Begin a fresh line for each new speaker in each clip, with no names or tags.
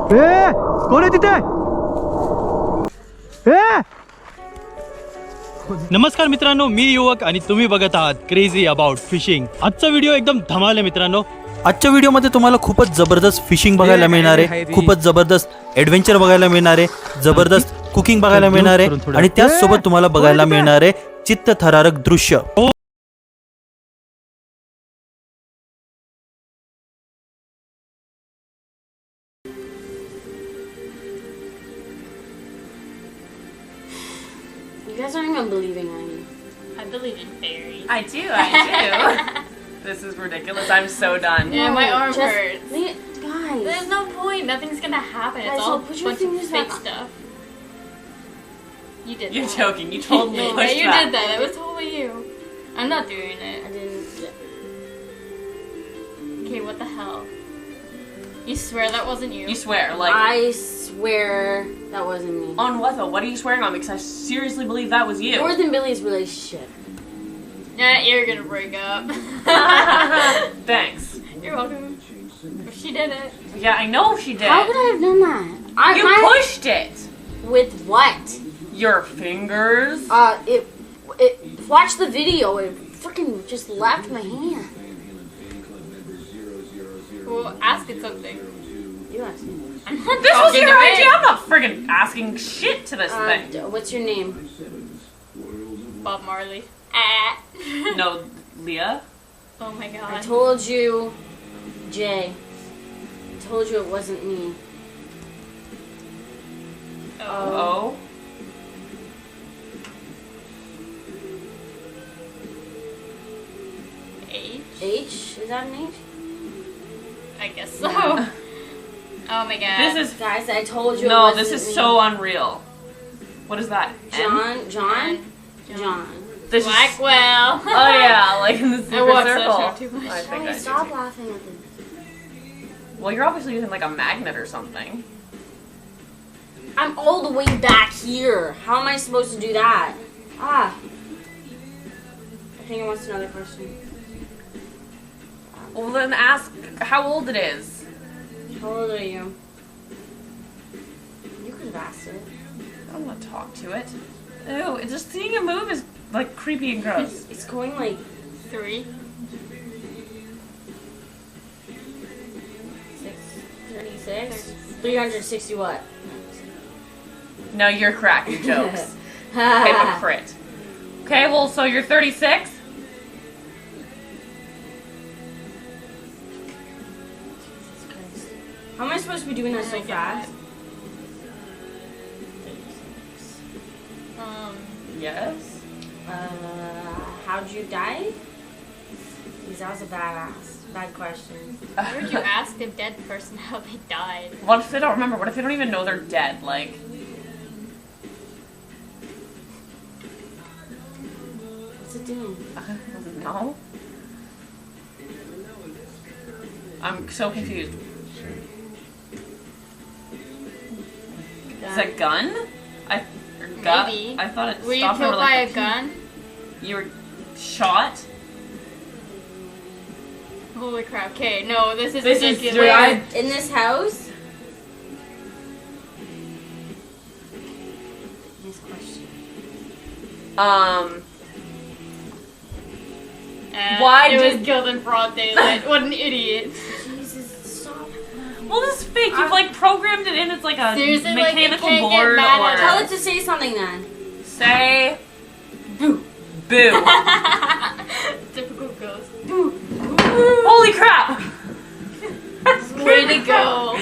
कोण आहे तिथे? नमस्कार मित्रांनो, मी युवक आणि तुम्ही बघत आहात क्रेझी अबाउट फिशिंग. आजचा व्हिडिओ एकदम धमाल आहे मित्रांनो. आजच्या व्हिडिओमध्ये तुम्हाला खूपच जबरदस्त फिशिंग बघायला मिळणार आहे, खूपच जबरदस्त ॲडव्हेंचर बघायला मिळणार आहे, जबरदस्त कुकिंग बघायला मिळणार आहे आणि त्याचसोबत तुम्हाला बघायला मिळणार आहे चित्तथरारक दृश्य.
You guys aren't even believing on me.
I believe in fairies.
I do. This is ridiculous. I'm so done.
Yeah, my arm
Just
hurts.
Guys.
There's no point. Nothing's gonna happen. It's
Guys,
all
so
a
put your
bunch of
fingers
fake
back.
stuff. You did
You're
that.
joking. You totally
Yeah,
pushed
you
that.
did that. It was totally you. I'm not doing
I
it.
didn't.
Okay, what the hell? You swear that wasn't you?
You swear, like
I swear that wasn't me.
on what though? What are you swearing on? Because I seriously believe that was you.
More than Billy's relationship.
Yeah, you're gonna break up.
Thanks.
You're welcome. She did it.
Yeah, I know she did.
How could I have done that?
You pushed it.
With what?
Your fingers.
It. Watch the video. It freaking just left my hand.
Well, ask it something.
You asked me.
I'm not
This was
talking
your
to it.
idea. I'm not friggin' asking shit to this thing.
What's your name?
Bob Marley.
No, Leah.
Oh my god.
I told you, Jay. I told you it wasn't me.
Oh.
H?
H? Is that an H?
I guess so. Oh my god.
This is
Guys, I told you.
no.
It wasn't
This is
me.
so unreal. What is that? M?
John.
This is-
Blackwell.
Oh yeah, like in the super
watch that
circle.
show too much.
I think I do
Stop
too.
laughing at this.
Well, you're obviously using like a magnet or something.
I'm all the way back here. How am I supposed to do that? Ah. I think it wants another question.
Well, then ask how old it is.
How old are you? You could have asked it.
I don't want to talk to it. Ew, just seeing it move is like creepy and gross.
It's going like
3.
36. 360 what?
No, you're cracking jokes. Hypocrite. Okay, well, so you're 36?
How am I supposed to be doing that so
my God.
fast?
Yes.
How'd you die? Because that was a bad question.
Why would you ask a dead person how they died?
What if they don't remember? What if they don't even know they're dead? Like,
What's it doing?
no? I'm so confused. Is that a gun?
Maybe.
I thought it
Were you
stopped
killed
over,
by
like,
a gun?
You were shot?
Holy crap. Okay, no, this is
This is
ridiculous.
dry.
In this house? Nice question.
Why
it
did-
was killed in broad daylight? What an idiot.
Jesus, stop.
Well, this is fake. You've like programmed it in. It's like a
Seriously, like, it
mechanical
can't get
board
mad
or
at
Tell it to say something then.
say boo. Boo.
Typical ghost.
Holy crap!
Way to go.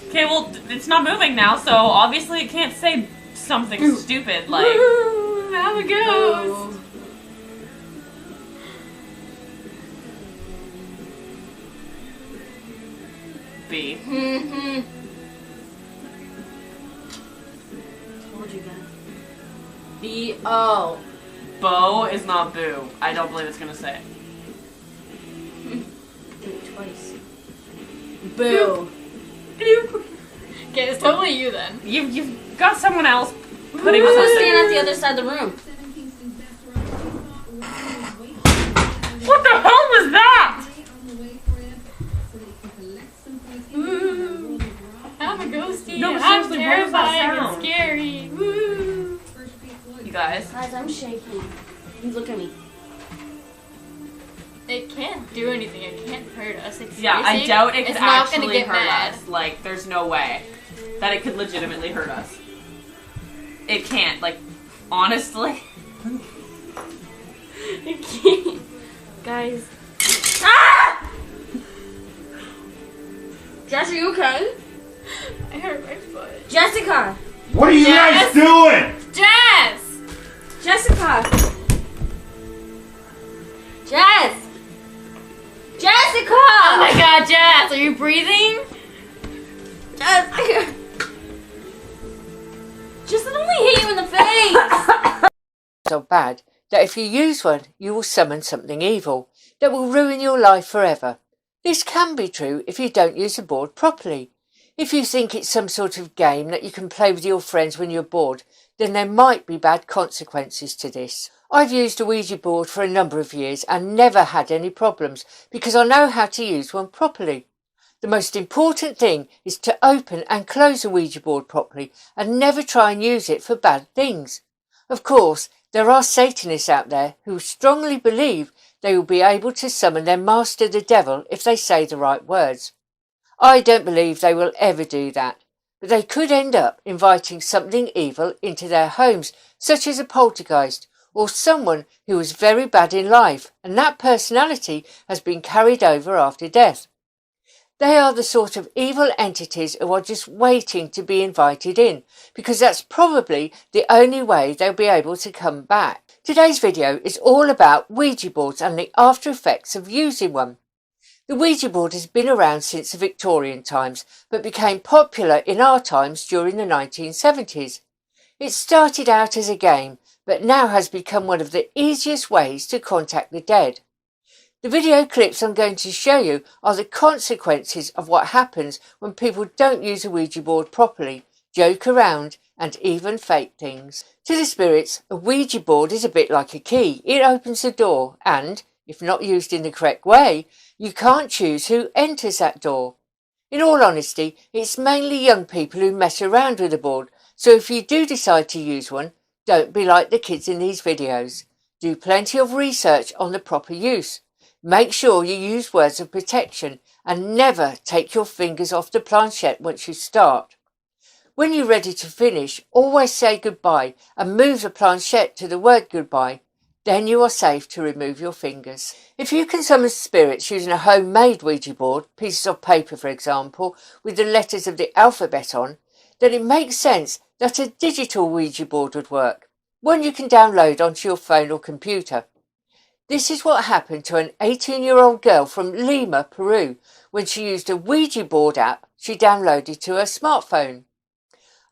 Okay, well, it's not moving now, so obviously it can't say something stupid like.
Woohoo, I'm a ghost.
B.
Mm-hmm. Told you guys. B-O.
Bo is not boo. I don't believe it's gonna say.
Do it twice. Boo.
Okay, it's totally you then.
You've got someone else putting
I'm gonna
something.
stand at the other side of the room.
What the hell was that?
How
shaking. Look at me.
It can't do anything. It can't hurt us. It's
Yeah, I
freezing.
doubt it could
It's not
actually
gonna get
hurt
mad.
us. Like, there's no way that it could legitimately hurt us. It can't. Like, honestly.
It can't. Guys.
Ah!
Jess, are you okay?
I hurt my foot.
Jessica!
What are you guys doing?
Jess!
Jessica! Jess! Jessica!
Oh my god, Jess, are you breathing?
Jessica! Just let me hit you in the face!
So bad that if you use one, you will summon something evil that will ruin your life forever. This can be true if you don't use the board properly. If you think it's some sort of game that you can play with your friends when you're bored, then there might be bad consequences to this. I've used a Ouija board for a number of years and never had any problems because I know how to use one properly. The most important thing is to open and close a Ouija board properly and never try and use it for bad things. Of course, there are Satanists out there who strongly believe they will be able to summon their master the devil if they say the right words. I don't believe they will ever do that, but they could end up inviting something evil into their homes, such as a poltergeist or someone who was very bad in life and that personality has been carried over after death. They are the sort of evil entities who are just waiting to be invited in, because that's probably the only way they'll be able to come back. Today's video is all about Ouija boards and the after effects of using one. The Ouija board has been around since the Victorian times, but became popular in our times during the 1970s. It started out as a game, but now has become one of the easiest ways to contact the dead. The video clips I'm going to show you are the consequences of what happens when people don't use a Ouija board properly, joke around, and even fake things. To the spirits, a Ouija board is a bit like a key. It opens the door and, if not used in the correct way, you can't choose who enters that door. In all honesty, it's mainly young people who mess around with the board, so if you do decide to use one, don't be like the kids in these videos. Do plenty of research on the proper use. Make sure you use words of protection and never take your fingers off the planchette once you start. When you're ready to finish, always say goodbye and move the planchette to the word goodbye. Then you are safe to remove your fingers. If you can summon spirits using a homemade Ouija board, pieces of paper for example, with the letters of the alphabet on, then it makes sense that a digital Ouija board would work, one you can download onto your phone or computer. This is what happened to an 18-year-old girl from Lima, Peru, when she used a Ouija board app she downloaded to her smartphone.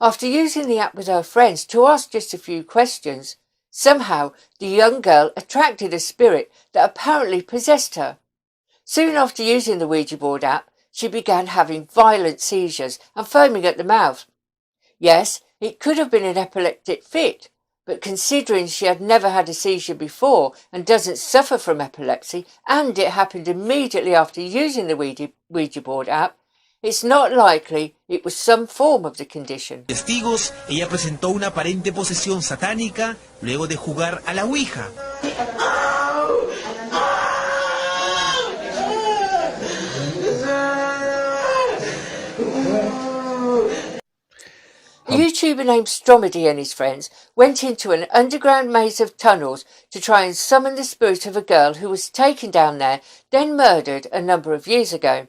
After using the app with her friends to ask just a few questions, somehow the young girl attracted a spirit that apparently possessed her. Soon after using the Ouija board app, she began having violent seizures and foaming at the mouth. Yes, it could have been an epileptic fit, but considering she had never had a seizure before and doesn't suffer from epilepsy, and it happened immediately after using the Ouija board app, it's not likely it was some form of the condition.
Testigos, ella presentó una aparente posesión satánica luego de jugar a la Ouija.
A YouTuber named Stromedy and his friends went into an underground maze of tunnels to try and summon the spirit of a girl who was taken down there, then murdered a number of years ago.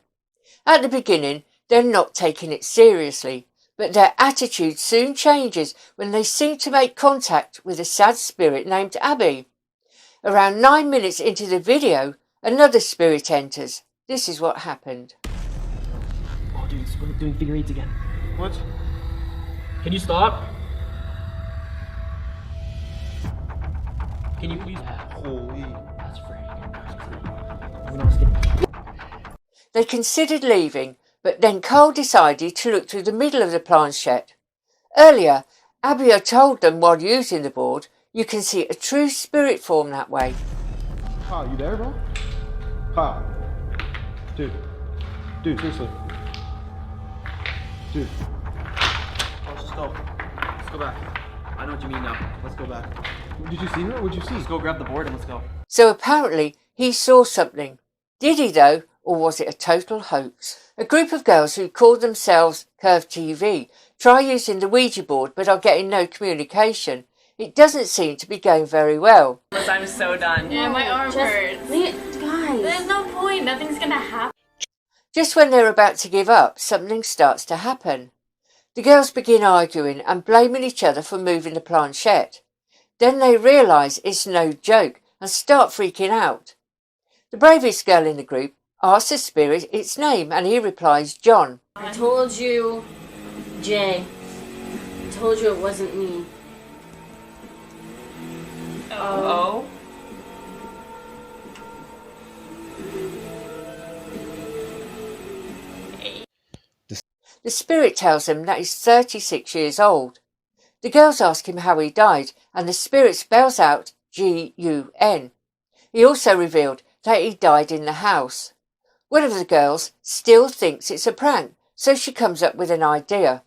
At the beginning, they're not taking it seriously, but their attitude soon changes when they seem to make contact with a sad spirit named Abby. Around 9 minutes into the video, another spirit enters. This is what happened.
Oh, dude, it's doing figure eights again.
What?
Can you stop? Can you please?
Holy.
That's freaking. Moving on, skip.
They considered leaving, but then Carl decided to look through the middle of the planchette. Earlier, Abby had told them while using the board, you can see a true spirit form that way.
Kyle, you there, bro? Kyle. Dude, seriously. Dude.
Oh, just go. Let's go back. I know what you mean now. Let's go back.
Did you see her? What'd you see?
Let's go grab the board and let's go.
So apparently he saw something. Did he though, or was it a total hoax? A group of girls who call themselves Curve TV try using the Ouija board but are getting no communication. It doesn't seem to be going very well.
I'm so done.
Yeah, my arm hurts.
Guys.
There's no point. Nothing's gonna happen.
Just when they're about to give up, something starts to happen. The girls begin arguing and blaming each other for moving the planchette. Then they realise it's no joke and start freaking out. The bravest girl in the group asks the spirit its name and he replies John.
I told you, Jay. I told you it wasn't me.
Oh.
The spirit tells them that he's 36 years old. The girls ask him how he died and the spirit spells out G-U-N. He also revealed that he died in the house. One of the girls still thinks it's a prank, so she comes up with an idea.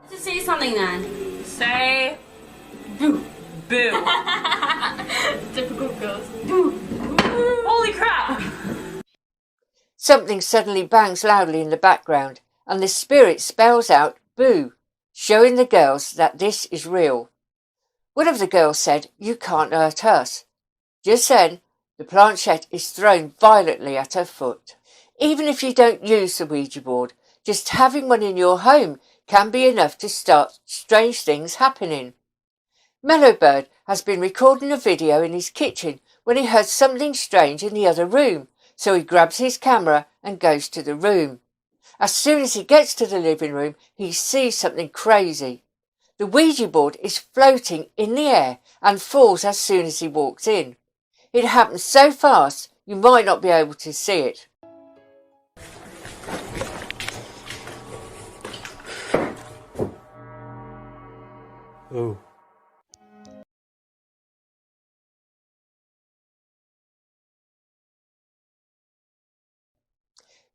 Just say something then.
Say boo. Boo.
Typical girls.
Holy crap!
Something suddenly bangs loudly in the background and the spirit spells out boo, showing the girls that this is real. One of the girls said, "You can't hurt us." Just then, the planchette is thrown violently at her foot. Even if you don't use the Ouija board, just having one in your home can be enough to start strange things happening. Mellowbird has been recording a video in his kitchen when he heard something strange in the other room, so he grabs his camera and goes to the room. As soon as he gets to the living room, he sees something crazy. The Ouija board is floating in the air and falls as soon as he walks in. It happens so fast you might not be able to see it.
Oh.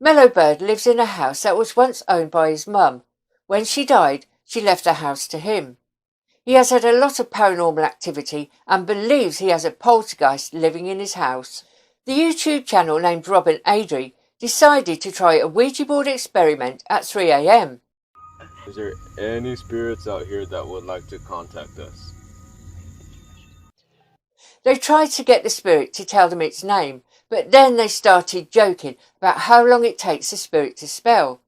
Mellowbird lives in a house that was once owned by his mum. When she died, she left the house to him. He has had a lot of paranormal activity and believes he has a poltergeist living in his house. The YouTube channel named Robin Adri decided to try a Ouija board experiment at 3 a.m.
Is there any spirits out here that would like to contact us?
They tried to get the spirit to tell them its name, but then they started joking about how long it takes the spirit to spell.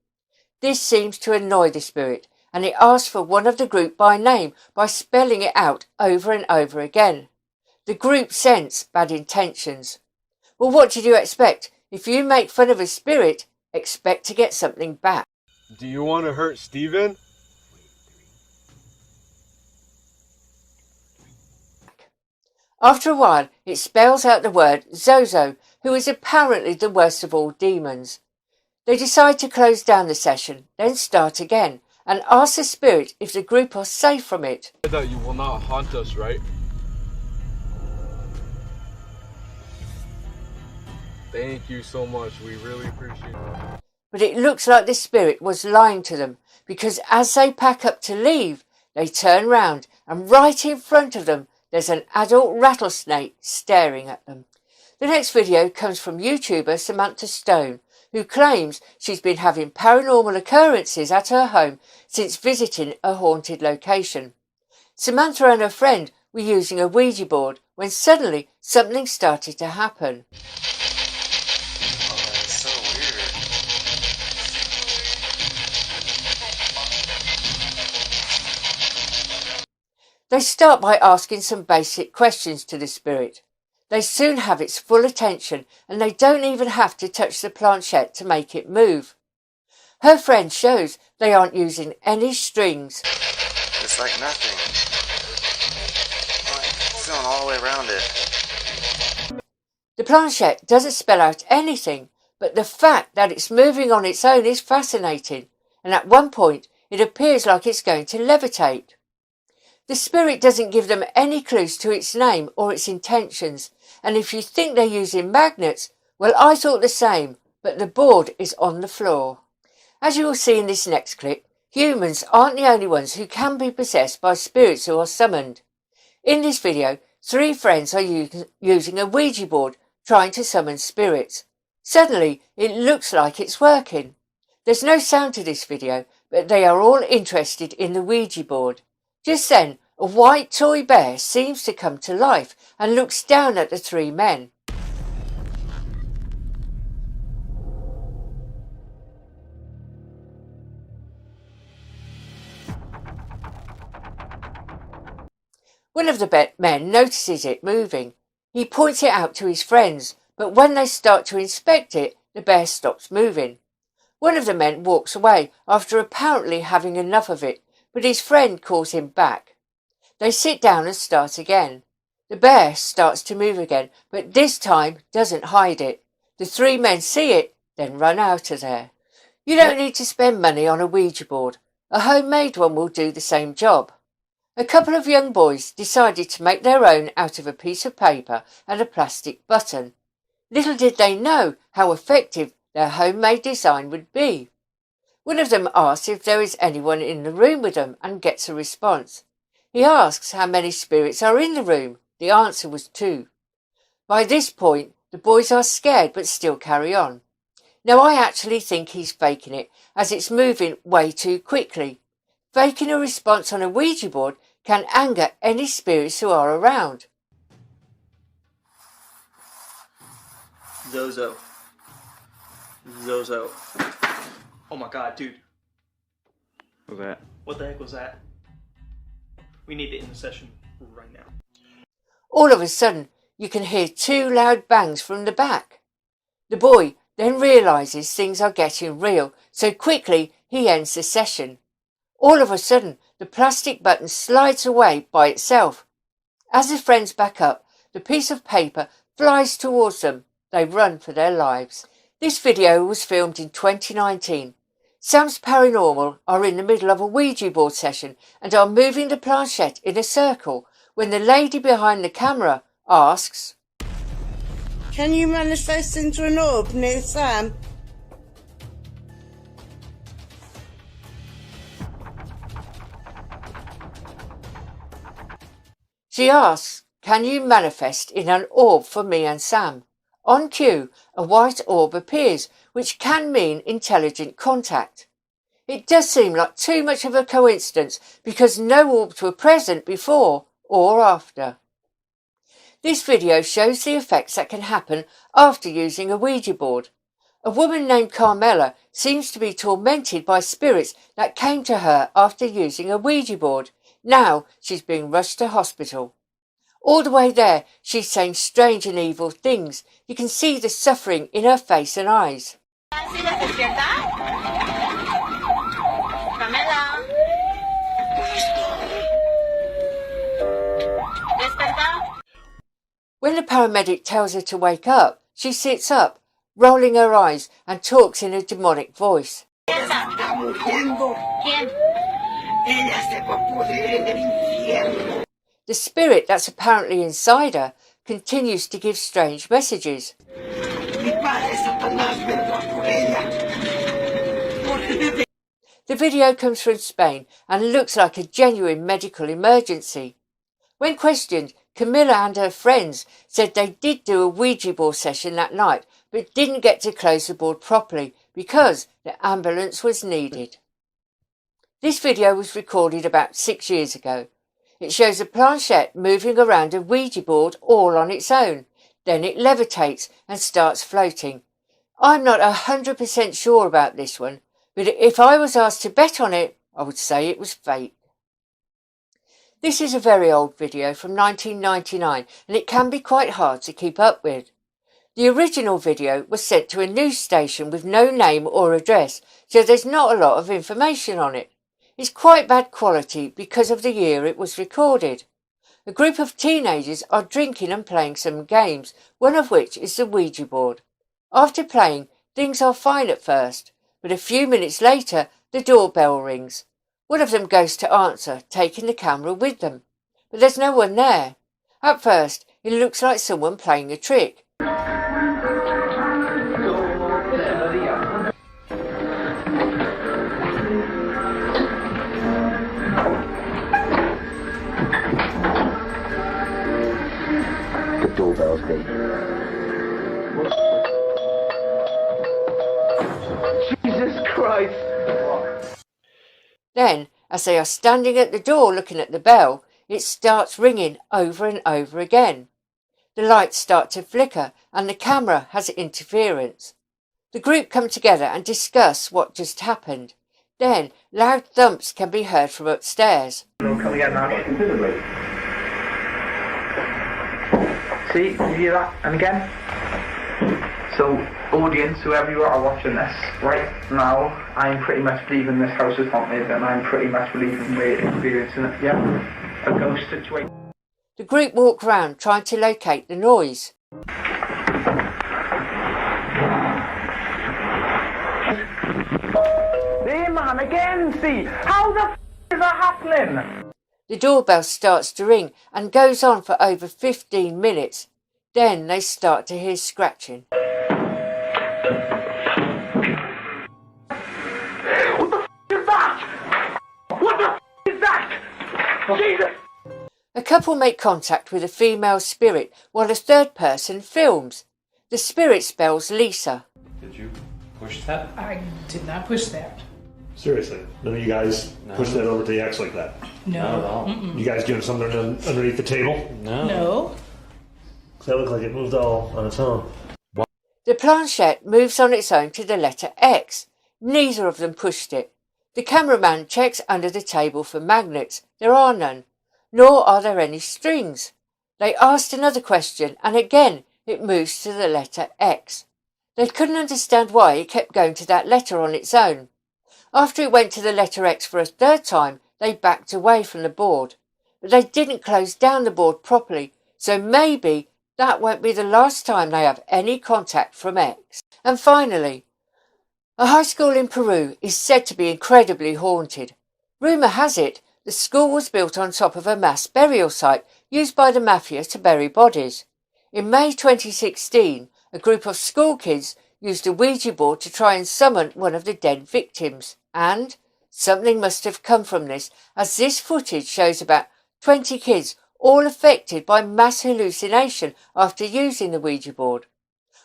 This seems to annoy the spirit, and it asks for one of the group by name by spelling it out over and over again. The group sense bad intentions. Well, what did you expect? If you make fun of a spirit, expect to get something back.
Do you want to hurt Steven?
After a while, it spells out the word Zozo, who is apparently the worst of all demons. They decide to close down the session, then start again, and ask the spirit if the group are safe from it.
That you will not haunt us, right? Thank you so much. We really appreciate it.
But it looks like the spirit was lying to them, because as they pack up to leave, they turn round and right in front of them there's an adult rattlesnake staring at them. The next video comes from YouTuber Samantha Stone, who claims she's been having paranormal occurrences at her home since visiting a haunted location. Samantha and her friend were using a Ouija board when suddenly something started to happen.
That's so weird.
They start by asking some basic questions to the spirit. They soon have its full attention and they don't even have to touch the planchette to make it move. Her friend shows they aren't using any strings.
It's like nothing. Like feeling all the way around it.
The planchette doesn't spell out anything, but the fact that it's moving on its own is fascinating, and at one point it appears like it's going to levitate. The spirit doesn't give them any clues to its name or its intentions, and if you think they're using magnets, well, I thought the same, but the board is on the floor. As you will see in this next clip, humans aren't the only ones who can be possessed by spirits who are summoned. In this video, 3 friends are using a Ouija board trying to summon spirits. Suddenly, it looks like it's working. There's no sound to this video, but they are all interested in the Ouija board. Just then, a white toy bear seems to come to life and looks down at the 3 men. One of the men notices it moving. He points it out to his friends, but when they start to inspect it, the bear stops moving. One of the men walks away after apparently having enough of it, but his friend calls him back. They sit down and start again. The bear starts to move again, but this time doesn't hide it. The 3 men see it, then run out of there. You don't need to spend money on a Ouija board. A homemade one will do the same job. A couple of young boys decided to make their own out of a piece of paper and a plastic button. Little did they know how effective their homemade design would be. One of them asks if there is anyone in the room with them and gets a response. He asks how many spirits are in the room. The answer was 2. By this point, the boys are scared but still carry on. Now I actually think he's faking it, as it's moving way too quickly. Faking a response on a Ouija board can anger any spirits who are around.
Zozo. Zozo. Oh my god, dude.
What's that?
What the heck was that? We need to end the session right now.
All of a sudden, you can hear 2 loud bangs from the back. The boy then realises things are getting real, so quickly he ends the session. All of a sudden, the plastic button slides away by itself. As the friends back up, the piece of paper flies towards them. They run for their lives. This video was filmed in 2019. Sam's Paranormal are in the middle of a Ouija board session and are moving the planchette in a circle when the lady behind the camera asks,
"Can you manifest into an orb near Sam?"
She asks, "Can you manifest in an orb for me and Sam?" On cue, a white orb appears, which can mean intelligent contact. It does seem like too much of a coincidence because no orbs were present before or after. This video shows the effects that can happen after using a Ouija board. A woman named Carmela seems to be tormented by spirits that came to her after using a Ouija board. Now she's being rushed to hospital. All the way there, she's saying strange and evil things. You can see the suffering in her face and eyes. When the paramedic tells her to wake up, she sits up, rolling her eyes and talks in a demonic voice. The spirit that's apparently inside her continues to give strange messages. The video comes from Spain and looks like a genuine medical emergency. When questioned, Camilla and her friends said they did do a Ouija board session that night but didn't get to close the board properly because the ambulance was needed. This video was recorded about 6 years ago. It shows a planchette moving around a Ouija board all on its own. Then it levitates and starts floating. I'm not 100% sure about this one, but if I was asked to bet on it, I would say it was fake. This is a very old video from 1999 and it can be quite hard to keep up with. The original video was sent to a news station with no name or address, so there's not a lot of information on it. It's quite bad quality because of the year it was recorded. A group of teenagers are drinking and playing some games, one of which is the Ouija board. After playing, things are fine at first, but a few minutes later the doorbell rings. One of them goes to answer, taking the camera with them. But there's no one there. At first, it looks like someone playing a trick. As they are standing at the door looking at the bell, it starts ringing over and over again. The lights start to flicker and the camera has interference. The group come together and discuss what just happened. Then loud thumps can be heard from upstairs.
Come again now, considerably. See, you hear that? And again? So, audience, whoever you are watching this, right now, I'm pretty much believing this house is haunted and I'm pretty much believing we're experiencing it, yeah? A ghost situation.
The group walk round trying to locate the noise.
Hey man, again, see? How the f*** is that happening?
The doorbell starts to ring and goes on for over 15 minutes. Then they start to hear scratching.
What the f*** is that? What the f*** is that? Jesus!
A couple make contact with a female spirit while a third person films. The spirit spells Lisa.
Did you push that?
I did not push that.
Seriously? None of you guys push that over to the X like that?
No.
Not at all. You guys doing something underneath the table?
No.
That looked like it moved all on its own.
The planchette moves on its own to the letter X. Neither of them pushed it. The cameraman checks under the table for magnets. There are none. Nor are there any strings. They asked another question and again it moves to the letter X. They couldn't understand why it kept going to that letter on its own. After it went to the letter X for a third time, they backed away from the board. But they didn't close down the board properly, so maybe that won't be the last time they have any contact from X. And finally, a high school in Peru is said to be incredibly haunted. Rumour has it the school was built on top of a mass burial site used by the mafia to bury bodies. In May 2016, a group of school kids used a Ouija board to try and summon one of the dead victims. And something must have come from this, as this footage shows about 20 kids all affected by mass hallucination after using the Ouija board.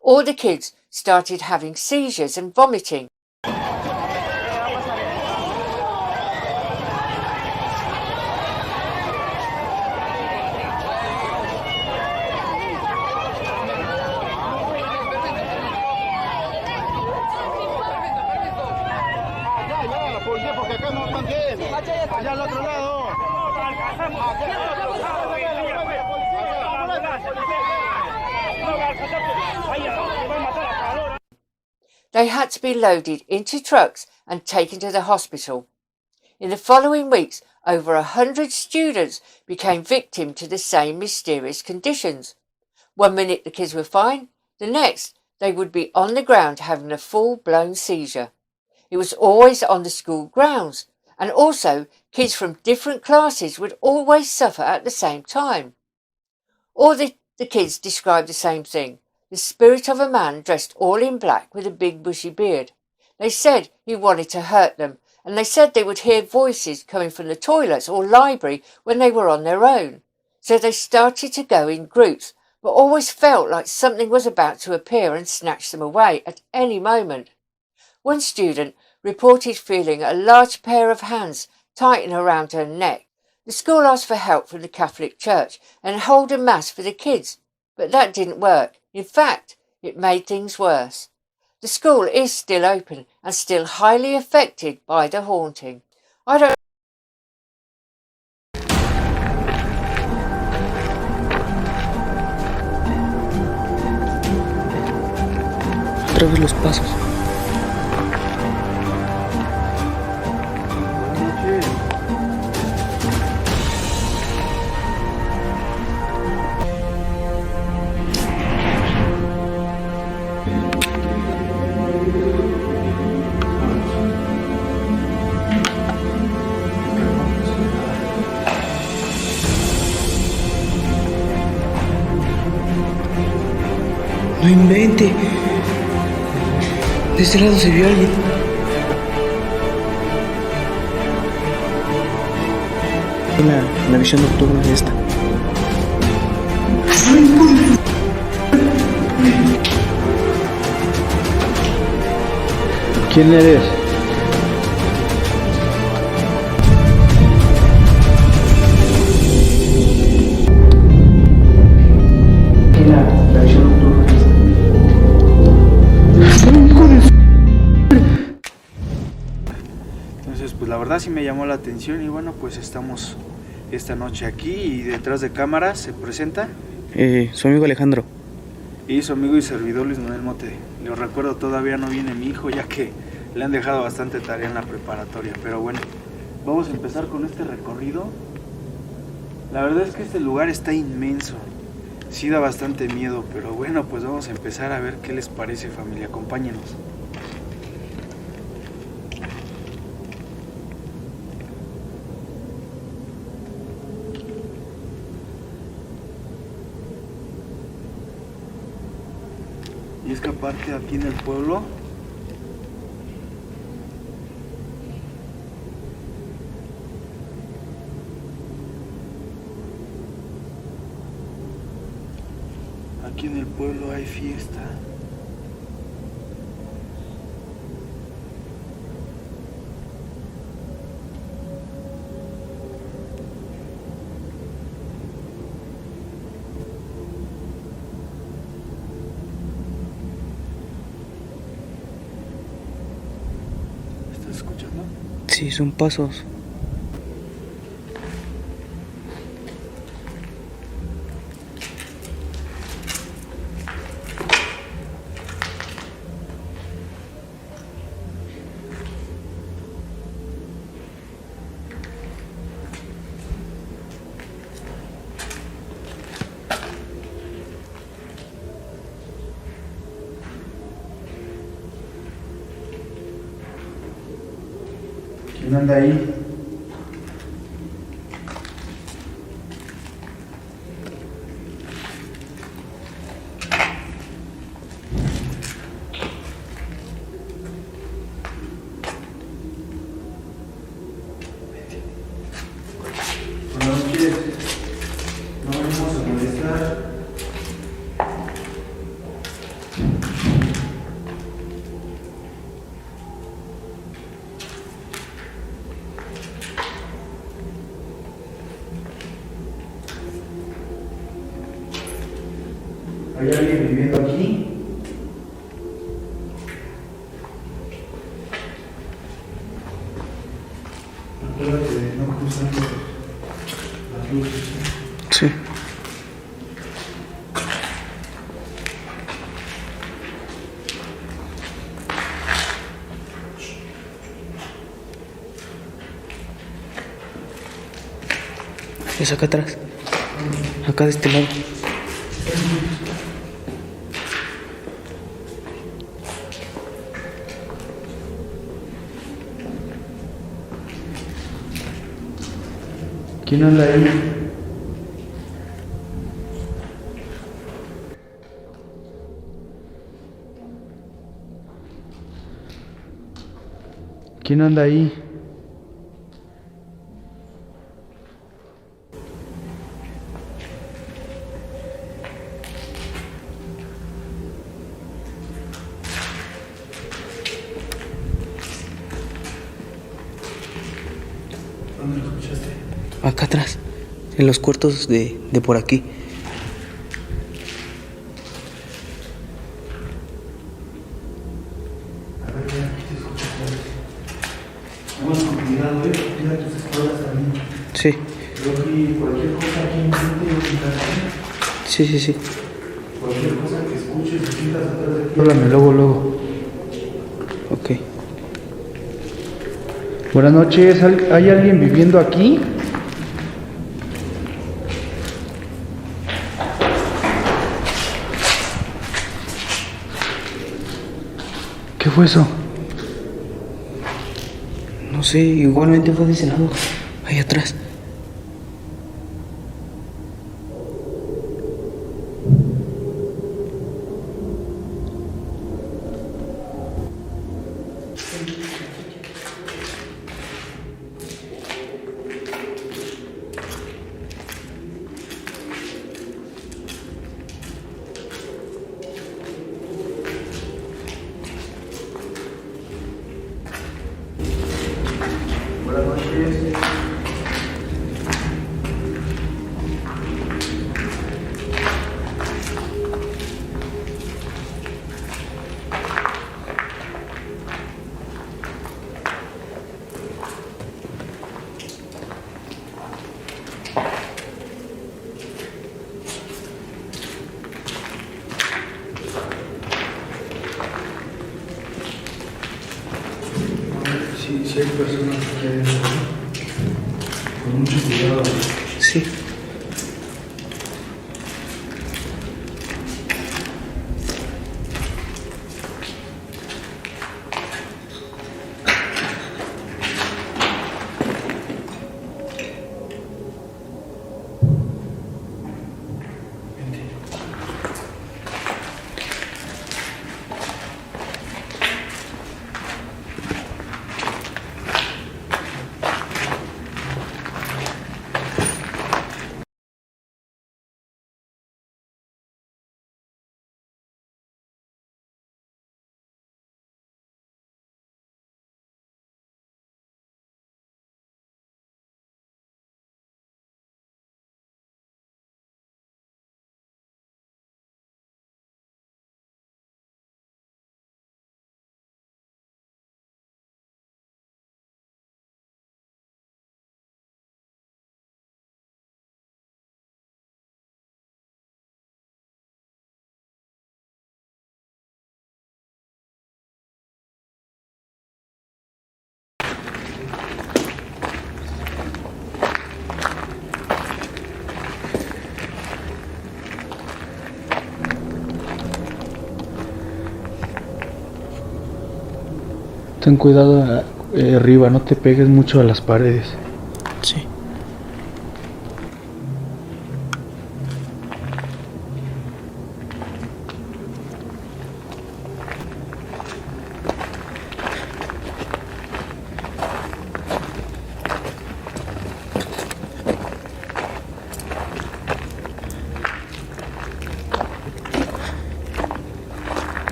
All the kids started having seizures and vomiting. They had to be loaded into trucks and taken to the hospital. In the following weeks, over 100 students became victim to the same mysterious conditions. One minute the kids were fine, the next they would be on the ground having a full-blown seizure. It was always on the school grounds, and also kids from different classes would always suffer at the same time. All the kids described the same thing. The spirit of a man dressed all in black with a big bushy beard. They said he wanted to hurt them, and they said they would hear voices coming from the toilets or library when they were on their own. So they started to go in groups, but always felt like something was about to appear and snatch them away at any moment. One student reported feeling a large pair of hands tighten around her neck. The school asked for help from the Catholic Church and held a mass for the kids, but that didn't work. In fact, it made things worse. The school is still open and still highly affected by the haunting. I don't
Otra vez los pasos. No invente. De este lado se vio alguien. La visión nocturna de esta. ¿Quién eres?
la visión nocturna. Entonces, pues la verdad sí me llamó la atención y bueno, pues estamos esta noche aquí y detrás de cámaras se presenta
Su amigo Alejandro.
y su amigo y servidor Luis Manuel Mote. Les recuerdo, todavía no viene mi hijo ya que le han dejado bastante tarea en la preparatoria, pero bueno, vamos a empezar con este recorrido. La verdad es que este lugar está inmenso, sí da bastante miedo, pero bueno, pues vamos a empezar a ver qué les parece, familia, acompáñenos. Y es que aparte aquí en el pueblo hay fiesta. ¿Estás escuchando?
Sí, son pasos.
¿Quién anda ahí? Buenas noches. No venimos a molestar. ¿Hay alguien viviendo aquí? Acuérdate de no cruzar las luces.
Sí. Es acá atrás. Acá de este lado.
¿Quién anda ahí? ¿Quién anda ahí? ¿Dónde lo escuchaste?
Acá atrás. En los cuartos de por aquí.
A ver, mira, aquí te escuchas. Vamos con cuidado, cuida tus espaldas también.
Sí.
Yo aquí, cualquier cosa aquí enfrente, yo sin casa.
Sí, sí, sí.
Cualquier cosa que escuches o sientas atrás de ti. Háblame luego.
Ok.
Buenas noches, ¿hay alguien viviendo aquí? ¿Qué fue eso?
No sé, igualmente fue de ese lado. Ahí atrás.
Buenas noches.
Si hay personas que con mucho cuidado. Sí. Ten cuidado arriba, no te pegues mucho a las paredes. Sí.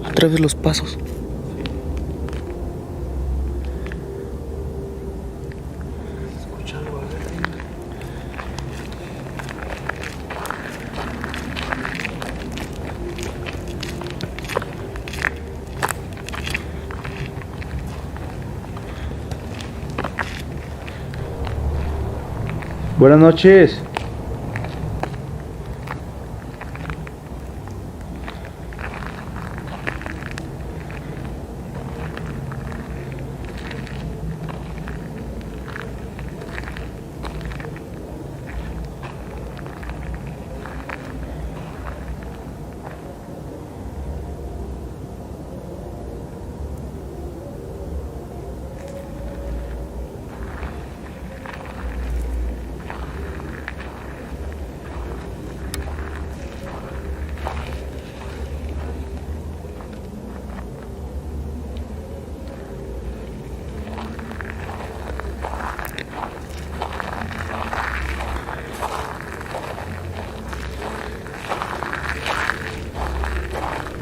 Otra vez los pasos. Buenas noches.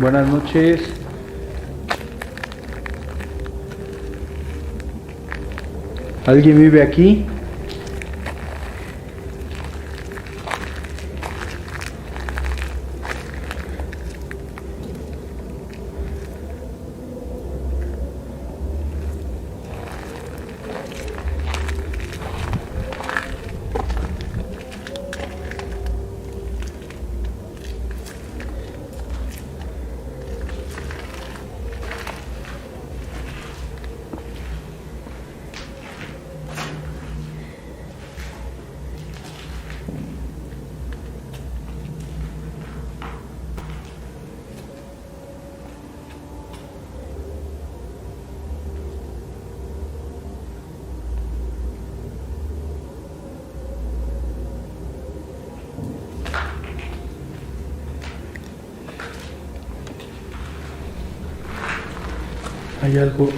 Buenas noches. ¿Alguien vive aquí?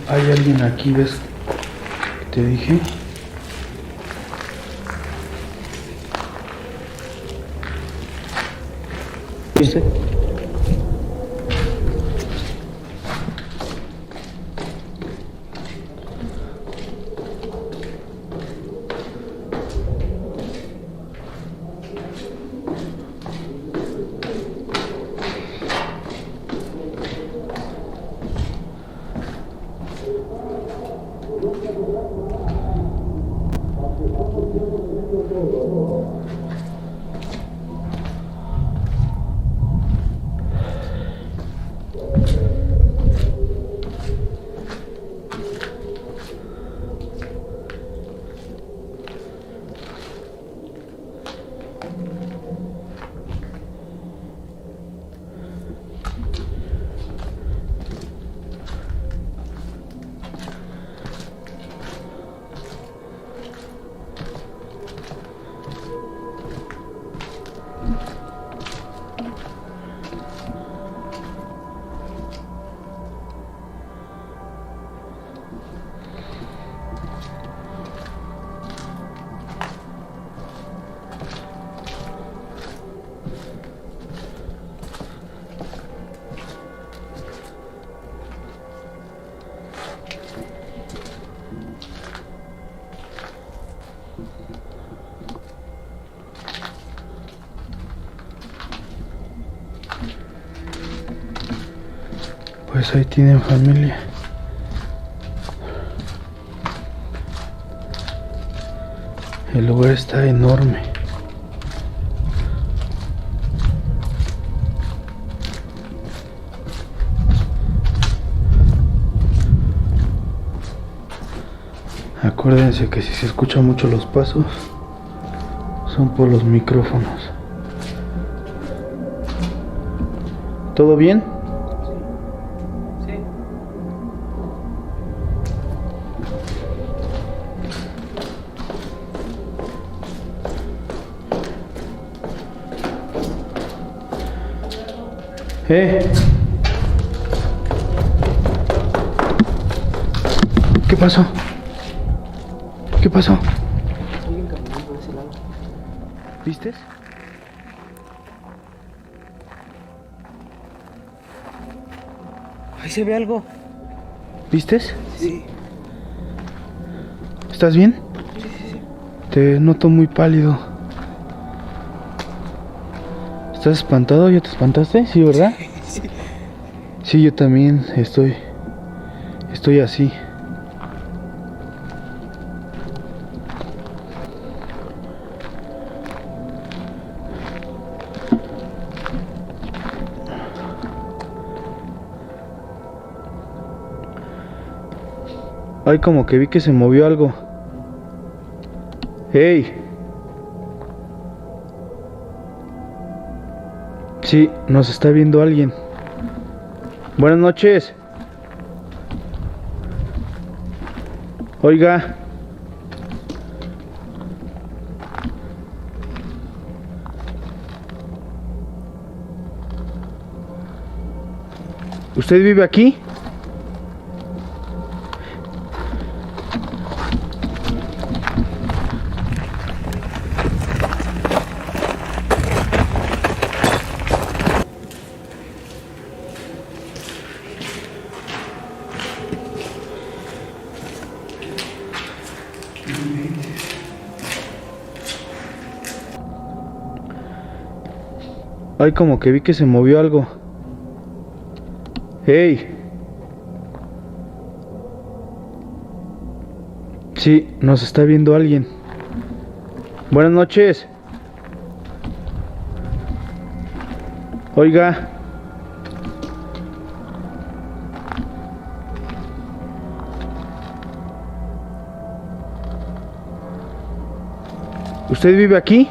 Hay alguien aquí, ¿ves? ¿Te dije? ¿Viste? Pues ahí tienen familia. El lugar está enorme. Acuérdense que si se escuchan mucho los pasos, son por los micrófonos. ¿Todo bien? ¿Qué pasó? ¿Qué pasó?
Alguien caminando por ese lado.
¿Viste?
Ahí se ve algo.
¿Viste?
Sí.
¿Estás bien?
Sí.
Te noto muy pálido. ¿Estás espantado? ¿Ya te espantaste? Sí, ¿verdad?
Sí.
Sí, yo también estoy así. Ay, como que vi que se movió algo. ¡Hey! Sí, nos está viendo alguien. Buenas noches. Oiga. ¿Usted vive aquí? Ay, como que vi que se movió algo. ¡Hey! Sí, nos está viendo alguien. Buenas noches. Oiga. ¿Usted vive aquí?